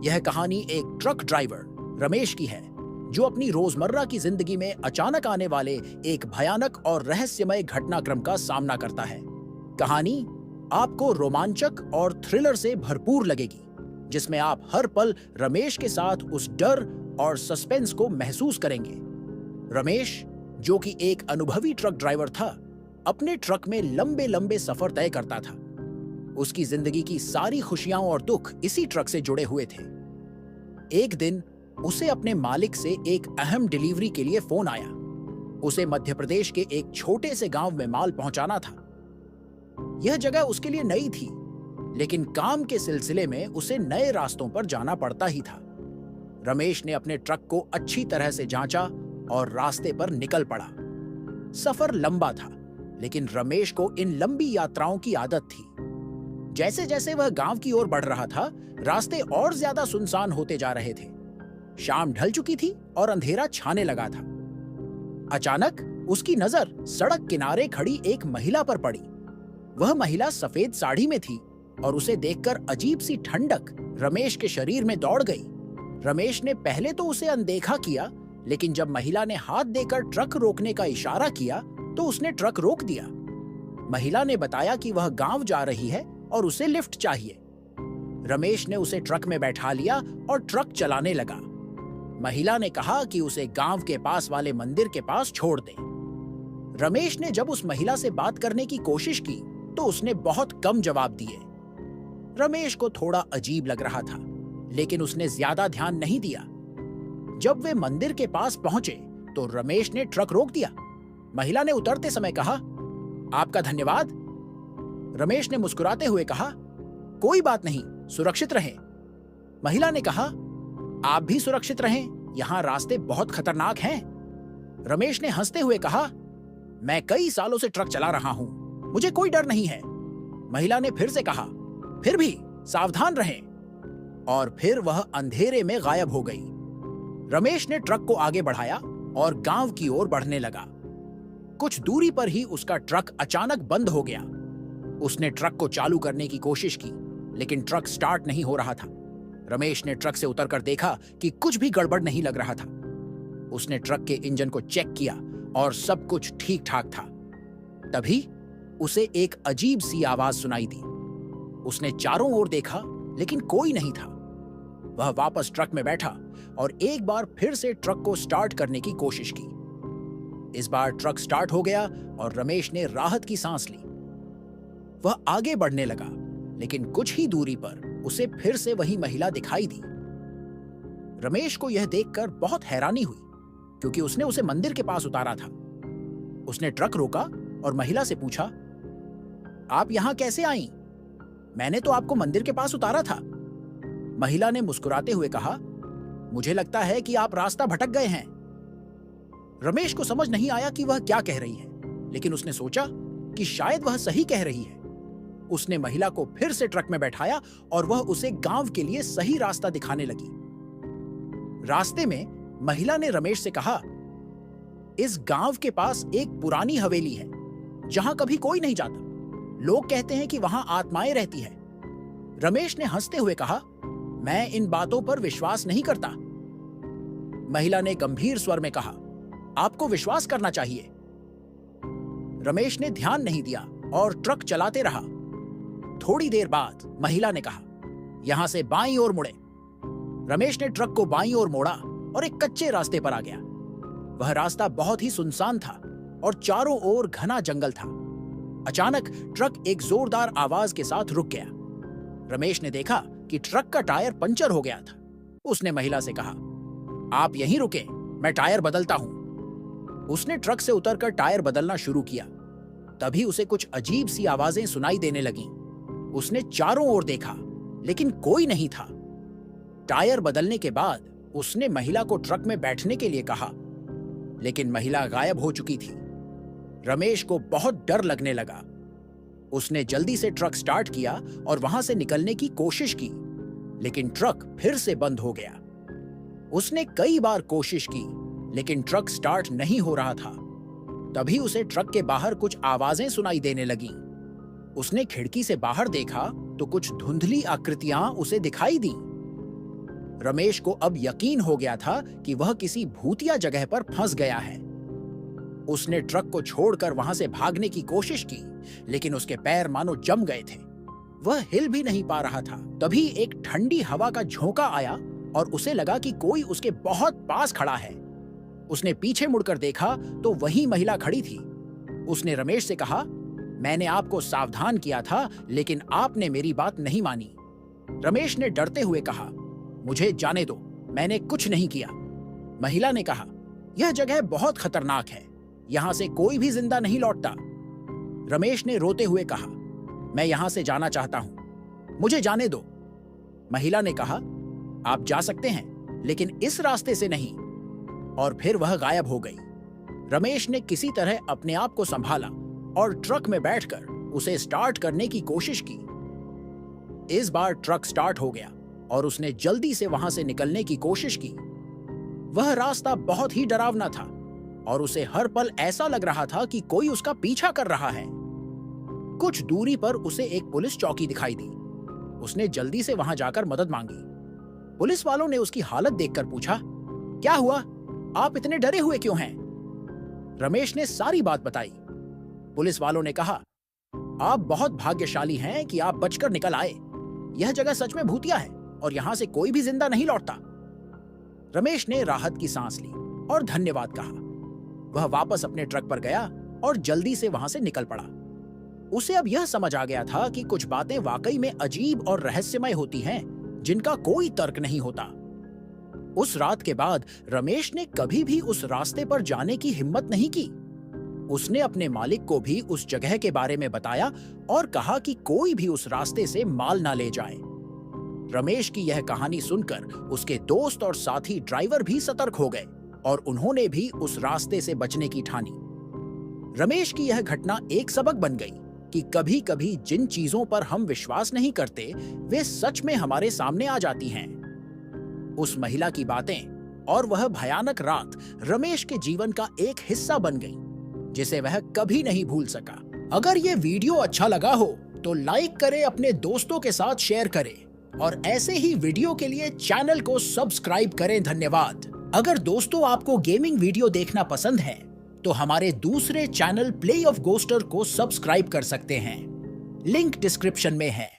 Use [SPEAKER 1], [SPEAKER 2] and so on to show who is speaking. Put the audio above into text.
[SPEAKER 1] यह कहानी एक ट्रक ड्राइवर रमेश की है, जो अपनी रोजमर्रा की जिंदगी में अचानक आने वाले एक भयानक और रहस्यमय घटनाक्रम का सामना करता है। कहानी आपको रोमांचक और थ्रिलर से भरपूर लगेगी, जिसमें आप हर पल रमेश के साथ उस डर और सस्पेंस को महसूस करेंगे। रमेश, जो कि एक अनुभवी ट्रक ड्राइवर था, अपने ट्रक में लंबे लंबे सफर तय करता था। उसकी जिंदगी की सारी खुशियां और दुख इसी ट्रक से जुड़े हुए थे। एक दिन उसे अपने मालिक से एक अहम डिलीवरी के लिए फोन आया। उसे मध्य प्रदेश के एक छोटे से गांव में माल पहुंचाना था। यह जगह उसके लिए नई थी, लेकिन काम के सिलसिले में उसे नए रास्तों पर जाना पड़ता ही था। रमेश ने अपने ट्रक को अच्छी तरह से जांचा और रास्ते पर निकल पड़ा। सफर लंबा था, लेकिन रमेश को इन लंबी यात्राओं की आदत थी। जैसे जैसे वह गांव की ओर बढ़ रहा था, रास्ते और ज्यादा सुनसान होते जा रहे थे। शाम ढल चुकी थी और अंधेरा छाने लगा था। अचानक उसकी नजर सड़क किनारे खड़ी एक महिला पर पड़ी। वह महिला सफेद साड़ी में थी और उसे देखकर अजीब सी ठंडक रमेश के शरीर में दौड़ गई। रमेश ने पहले तो उसे अनदेखा किया, लेकिन जब महिला ने हाथ देकर ट्रक रोकने का इशारा किया तो उसने ट्रक रोक दिया। महिला ने बताया कि वह गांव जा रही है और उसे लिफ्ट चाहिए। रमेश ने उसे ट्रक में बैठा लिया और ट्रक चलाने लगा। महिला ने कहा कि उसे गांव के पास वाले मंदिर के पास छोड़ दे। रमेश ने जब उस महिला से बात करने की कोशिश की तो उसने बहुत कम जवाब दिए। रमेश को थोड़ा अजीब लग रहा था, लेकिन उसने ज्यादा ध्यान नहीं दिया। जब वे मंदिर के पास पहुंचे तो रमेश ने ट्रक रोक दिया। महिला ने उतरते समय कहा, आपका धन्यवाद। रमेश ने मुस्कुराते हुए कहा, कोई बात नहीं, सुरक्षित रहें। महिला ने कहा, आप भी सुरक्षित रहें, यहां रास्ते बहुत खतरनाक हैं। रमेश ने हंसते हुए कहा, मैं कई सालों से ट्रक चला रहा हूं, मुझे कोई डर नहीं है। महिला ने फिर से कहा, फिर भी सावधान रहें। और फिर वह अंधेरे में गायब हो गई। रमेश ने ट्रक को आगे बढ़ाया और गांव की ओर बढ़ने लगा। कुछ दूरी पर ही उसका ट्रक अचानक बंद हो गया। उसने ट्रक को चालू करने की कोशिश की, लेकिन ट्रक स्टार्ट नहीं हो रहा था। रमेश ने ट्रक से उतरकर देखा कि कुछ भी गड़बड़ नहीं लग रहा था। उसने ट्रक के इंजन को चेक किया और सब कुछ ठीक ठाक था। तभी उसे एक अजीब सी आवाज सुनाई दी। उसने चारों ओर देखा, लेकिन कोई नहीं था। वह वापस ट्रक में बैठा और एक बार फिर से ट्रक को स्टार्ट करने की कोशिश की। इस बार ट्रक स्टार्ट हो गया और रमेश ने राहत की सांस ली। वह आगे बढ़ने लगा, लेकिन कुछ ही दूरी पर उसे फिर से वही महिला दिखाई दी। रमेश को यह देखकर बहुत हैरानी हुई, क्योंकि उसने उसे मंदिर के पास उतारा था। उसने ट्रक रोका और महिला से पूछा, आप यहां कैसे आई? मैंने तो आपको मंदिर के पास उतारा था। महिला ने मुस्कुराते हुए कहा, मुझे लगता है कि आप रास्ता भटक गए हैं। रमेश को समझ नहीं आया कि वह क्या कह रही है, लेकिन उसने सोचा कि शायद वह सही कह रही है। उसने महिला को फिर से ट्रक में बैठाया और वह उसे गांव के लिए सही रास्ता दिखाने लगी। रास्ते में महिला ने रमेश से कहा, इस गांव के पास एक पुरानी हवेली है, जहां कभी कोई नहीं जाता। लोग कहते हैं कि वहां आत्माएं रहती है। रमेश ने हंसते हुए कहा, मैं इन बातों पर विश्वास नहीं करता। महिला ने गंभीर स्वर में कहा, आपको विश्वास करना चाहिए। रमेश ने ध्यान नहीं दिया और ट्रक चलाते रहा। थोड़ी देर बाद महिला ने कहा, यहां से बाईं ओर मुड़े। रमेश ने ट्रक को बाईं ओर मोड़ा और एक कच्चे रास्ते पर आ गया। वह रास्ता बहुत ही सुनसान था और चारों ओर घना जंगल था। अचानक ट्रक एक जोरदार आवाज के साथ रुक गया। रमेश ने देखा कि ट्रक का टायर पंचर हो गया था। उसने महिला से कहा, आप यहीं रुकें, मैं टायर बदलता हूं। उसने ट्रक से उतरकर टायर बदलना शुरू किया। तभी उसे कुछ अजीब सी आवाजें सुनाई देने लगीं। उसने चारों ओर देखा, लेकिन कोई नहीं था। टायर बदलने के बाद उसने महिला को ट्रक में बैठने के लिए कहा, लेकिन महिला गायब हो चुकी थी। रमेश को बहुत डर लगने लगा। उसने जल्दी से ट्रक स्टार्ट किया और वहां से निकलने की कोशिश की, लेकिन ट्रक फिर से बंद हो गया। उसने कई बार कोशिश की, लेकिन ट्रक स्टार्ट नहीं हो रहा था। तभी उसे ट्रक के बाहर कुछ आवाजें सुनाई देने लगीं। उसने खिड़की से बाहर देखा तो कुछ धुंधली आकृतियां उसे दिखाई दी। रमेश को अब यकीन हो गया था कि वह किसी भूतिया जगह पर फंस गया है। उसने ट्रक को छोड़कर वहां से भागने की कोशिश की, लेकिन उसके पैर मानो जम गए थे। वह हिल भी नहीं पा रहा था। तभी एक ठंडी हवा का झोंका आया और उसे लगा कि कोई उसके बहुत पास खड़ा है। उसने पीछे मुड़कर देखा तो वही महिला खड़ी थी। उसने रमेश से कहा, मैंने आपको सावधान किया था, लेकिन आपने मेरी बात नहीं मानी। रमेश ने डरते हुए कहा, मुझे जाने दो, मैंने कुछ नहीं किया। महिला ने कहा, यह जगह बहुत खतरनाक है, यहां से कोई भी जिंदा नहीं लौटता। रमेश ने रोते हुए कहा, मैं यहां से जाना चाहता हूं, मुझे जाने दो। महिला ने कहा, आप जा सकते हैं, लेकिन इस रास्ते से नहीं। और फिर वह गायब हो गई। रमेश ने किसी तरह अपने आप को संभाला और ट्रक में बैठकर उसे स्टार्ट करने की कोशिश की। इस बार ट्रक स्टार्ट हो गया और उसने जल्दी से वहां से निकलने की कोशिश की। वह रास्ता बहुत ही डरावना था और उसे हर पल ऐसा लग रहा था कि कोई उसका पीछा कर रहा है। कुछ दूरी पर उसे एक पुलिस चौकी दिखाई दी। उसने जल्दी से वहां जाकर मदद मांगी। पुलिस वालों ने उसकी हालत देखकर पूछा, क्या हुआ, आप इतने डरे हुए क्यों हैं? रमेश ने सारी बात बताई। पुलिस वालों ने कहा, आप बहुत भाग्यशाली हैं कि आप बचकर निकल आए। यह जगह सच में भूतिया है और यहां से कोई भी जिंदा नहीं लौटता। रमेश ने राहत की सांस ली और धन्यवाद कहा। वह वापस अपने ट्रक पर गया और जल्दी से वहां से निकल पड़ा। उसे अब यह समझ आ गया था कि कुछ बातें वाकई में अजीब और रहस्यमय होती हैं, जिनका कोई तर्क नहीं होता। उस रात के बाद रमेश ने कभी भी उस रास्ते पर जाने की हिम्मत नहीं की। उसने अपने मालिक को भी उस जगह के बारे में बताया और कहा कि कोई भी उस रास्ते से माल ना ले जाए। रमेश की यह कहानी सुनकर उसके दोस्त और साथी ड्राइवर भी सतर्क हो गए और उन्होंने भी उस रास्ते से बचने की ठानी। रमेश की यह घटना एक सबक बन गई कि कभी-कभी जिन चीजों पर हम विश्वास नहीं करते, वे सच में हमारे सामने आ जाती हैं। उस महिला की बातें और वह भयानक रात रमेश के जीवन का एक हिस्सा बन गई, जिसे वह कभी नहीं भूल सका। अगर ये वीडियो अच्छा लगा हो तो लाइक करें, अपने दोस्तों के साथ शेयर करें और ऐसे ही वीडियो के लिए चैनल को सब्सक्राइब करें। धन्यवाद। अगर दोस्तों आपको गेमिंग वीडियो देखना पसंद है तो हमारे दूसरे चैनल प्ले ऑफ गोस्टर को सब्सक्राइब कर सकते हैं। लिंक डिस्क्रिप्शन में है।